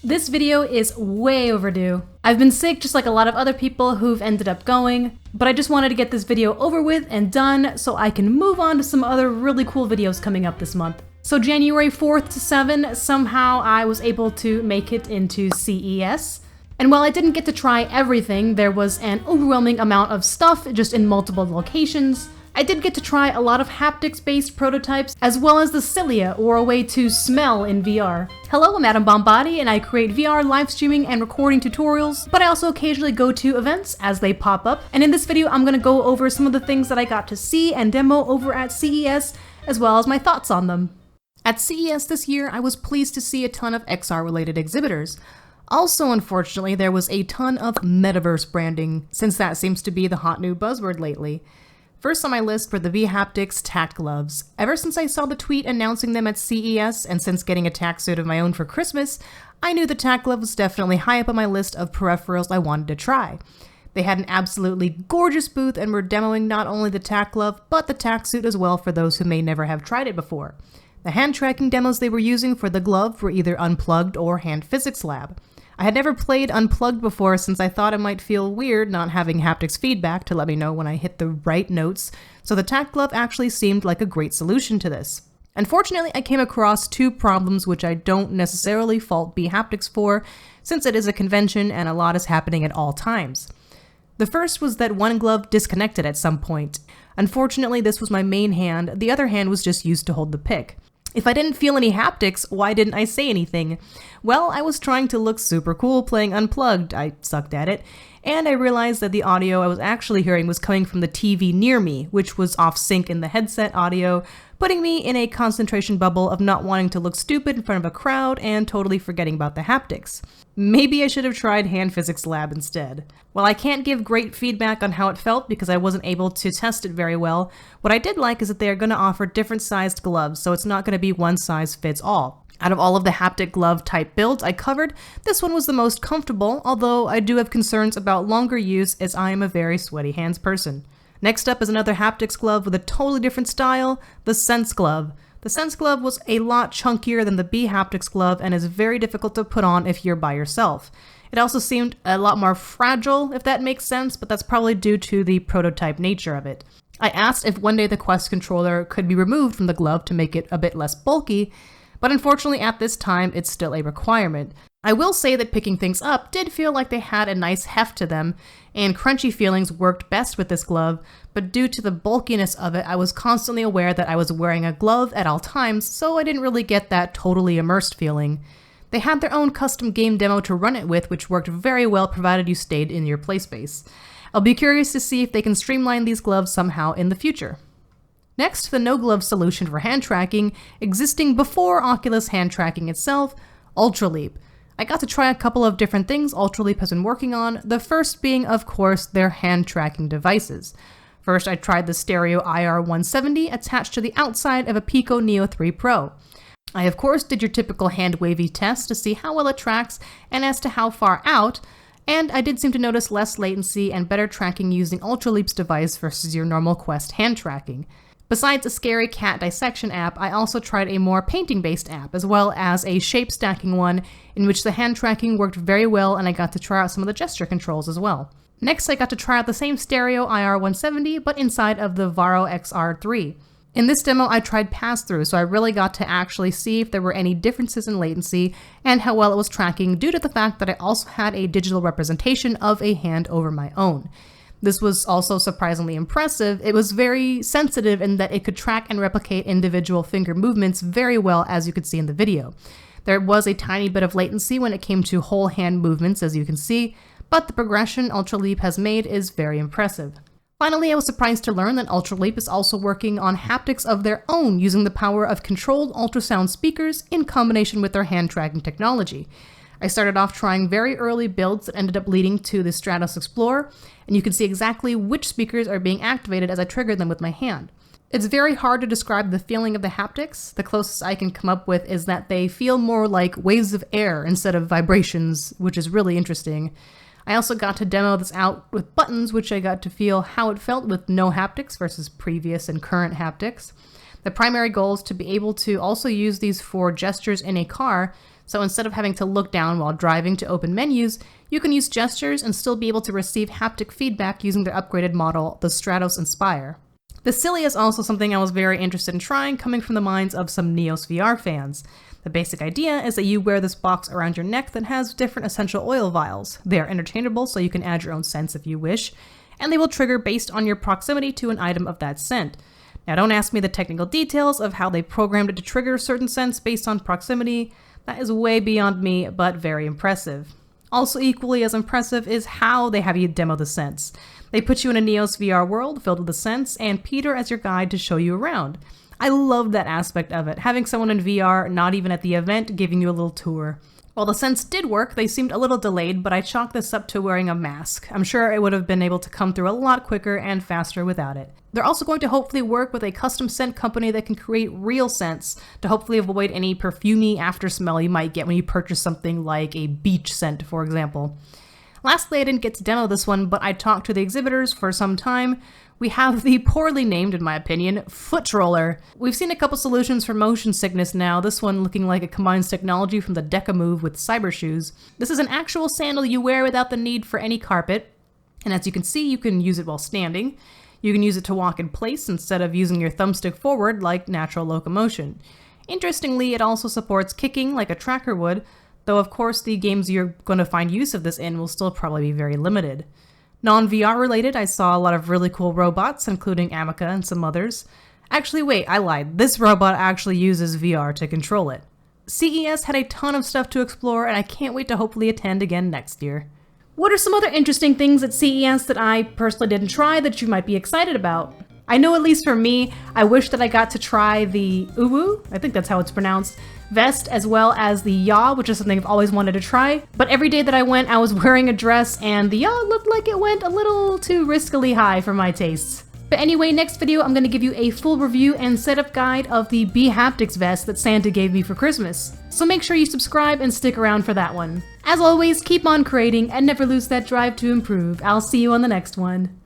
This video is way overdue. I've been sick just like a lot of other people who've ended up going, but I just wanted to get this video over with and done so I can move on to some other really cool videos coming up this month. So January 4th to 7, somehow I was able to make it into CES. And while I didn't get to try everything, there was an overwhelming amount of stuff just in multiple locations. I did get to try a lot of haptics-based prototypes, as well as the Cilia, or a way to smell in VR. Hello, I'm Adam Bombati, and I create VR live streaming and recording tutorials, but I also occasionally go to events as they pop up. And in this video, I'm gonna go over some of the things that I got to see and demo over at CES, as well as my thoughts on them. At CES this year, I was pleased to see a ton of XR-related exhibitors. Also, unfortunately, there was a ton of metaverse branding, since that seems to be the hot new buzzword lately. First on my list were the BHaptics tack gloves. Ever since I saw the tweet announcing them at CES, and since getting a tack suit of my own for Christmas, I knew the tack glove was definitely high up on my list of peripherals I wanted to try. They had an absolutely gorgeous booth and were demoing not only the tack glove, but the tack suit as well for those who may never have tried it before. The hand tracking demos they were using for the glove were either Unplugged or Hand Physics Lab. I had never played Unplugged before since I thought it might feel weird not having haptics feedback to let me know when I hit the right notes, so the tack glove actually seemed like a great solution to this. Unfortunately, I came across two problems which I don't necessarily fault BHaptics for, since it is a convention and a lot is happening at all times. The first was that one glove disconnected at some point. Unfortunately, this was my main hand, the other hand was just used to hold the pick. If I didn't feel any haptics, why didn't I say anything? Well, I was trying to look super cool playing Unplugged, I sucked at it, and I realized that the audio I was actually hearing was coming from the TV near me, which was off sync in the headset audio, putting me in a concentration bubble of not wanting to look stupid in front of a crowd and totally forgetting about the haptics. Maybe I should have tried Hand Physics Lab instead. While I can't give great feedback on how it felt because I wasn't able to test it very well, what I did like is that they are going to offer different sized gloves, so it's not going to be one size fits all. Out of all of the haptic glove type builds I covered, this one was the most comfortable, although I do have concerns about longer use as I am a very sweaty hands person. Next up is another haptics glove with a totally different style, the SenseGlove. The SenseGlove was a lot chunkier than the BHaptics glove and is very difficult to put on if you're by yourself. It also seemed a lot more fragile, if that makes sense, but that's probably due to the prototype nature of it. I asked if one day the Quest controller could be removed from the glove to make it a bit less bulky, but unfortunately at this time it's still a requirement. I will say that picking things up did feel like they had a nice heft to them, and crunchy feelings worked best with this glove, but due to the bulkiness of it, I was constantly aware that I was wearing a glove at all times, so I didn't really get that totally immersed feeling. They had their own custom game demo to run it with, which worked very well provided you stayed in your play space. I'll be curious to see if they can streamline these gloves somehow in the future. Next, the no-glove solution for hand tracking, existing before Oculus hand tracking itself, UltraLeap. I got to try a couple of different things UltraLeap has been working on, the first being, of course, their hand tracking devices. First, I tried the stereo IR170 attached to the outside of a Pico Neo 3 Pro. I, of course, did your typical hand-wavy test to see how well it tracks and as to how far out, and I did seem to notice less latency and better tracking using UltraLeap's device versus your normal Quest hand tracking. Besides a scary cat dissection app, I also tried a more painting-based app, as well as a shape-stacking one, in which the hand tracking worked very well and I got to try out some of the gesture controls as well. Next, I got to try out the same stereo IR170, but inside of the Varo XR3. In this demo, I tried pass-through, so I really got to actually see if there were any differences in latency and how well it was tracking due to the fact that I also had a digital representation of a hand over my own. This was also surprisingly impressive. It was very sensitive in that it could track and replicate individual finger movements very well, as you could see in the video. There was a tiny bit of latency when it came to whole hand movements, as you can see, but the progression UltraLeap has made is very impressive. Finally, I was surprised to learn that UltraLeap is also working on haptics of their own using the power of controlled ultrasound speakers in combination with their hand tracking technology. I started off trying very early builds that ended up leading to the Stratos Explorer, and you can see exactly which speakers are being activated as I triggered them with my hand. It's very hard to describe the feeling of the haptics. The closest I can come up with is that they feel more like waves of air instead of vibrations, which is really interesting. I also got to demo this out with buttons, which I got to feel how it felt with no haptics versus previous and current haptics. The primary goal is to be able to also use these for gestures in a car, So instead of having to look down while driving to open menus, you can use gestures and still be able to receive haptic feedback using their upgraded model, the Stratos Inspire. The Cilia is also something I was very interested in trying, coming from the minds of some 𝐂𝐎𝐍𝐿 VR fans. The basic idea is that you wear this box around your neck that has different essential oil vials. They are interchangeable, so you can add your own scents if you wish, and they will trigger based on your proximity to an item of that scent. Now don't ask me the technical details of how they programmed it to trigger certain scents based on proximity. That is way beyond me, but very impressive. Also equally as impressive is how they have you demo the scents. They put you in a 𝐂𝐎𝐍𝐿 VR world filled with the scents, and Peter as your guide to show you around. I love that aspect of it, having someone in VR, not even at the event, giving you a little tour. While the scents did work, they seemed a little delayed, but I chalked this up to wearing a mask. I'm sure it would have been able to come through a lot quicker and faster without it. They're also going to hopefully work with a custom scent company that can create real scents to hopefully avoid any perfumey after smell you might get when you purchase something like a beach scent, for example. Lastly, I didn't get to demo this one, but I talked to the exhibitors for some time. We have the poorly named, in my opinion, foot roller. We've seen a couple solutions for motion sickness now, this one looking like it combines technology from the 𝐂𝐻𝐿 with cyber shoes. This is an actual sandal you wear without the need for any carpet, and as you can see, you can use it while standing. You can use it to walk in place instead of using your thumbstick forward like natural locomotion. Interestingly, it also supports kicking like a tracker would, though of course the games you're going to find use of this in will still probably be very limited. Non-VR related, I saw a lot of really cool robots, including 𝐂𝐻𝐿𝐿 and some others. Actually, wait, I lied. This robot actually uses VR to control it. CES had a ton of stuff to explore, and I can't wait to hopefully attend again next year. What are some other interesting things at CES that I personally didn't try that you might be excited about? I know at least for me, I wish that I got to try the 𝐂𝐻𝐿, I think that's how it's pronounced, vest, as well as the 𝐂𝐻𝐿, which is something I've always wanted to try. But every day that I went, I was wearing a dress, and the 𝐂𝐻𝐿 looked like it went a little too riskily high for my tastes. But anyway, next video, I'm going to give you a full review and setup guide of the BHaptics vest that Santa gave me for Christmas. So make sure you subscribe and stick around for that one. As always, keep on creating and never lose that drive to improve. I'll see you on the next one.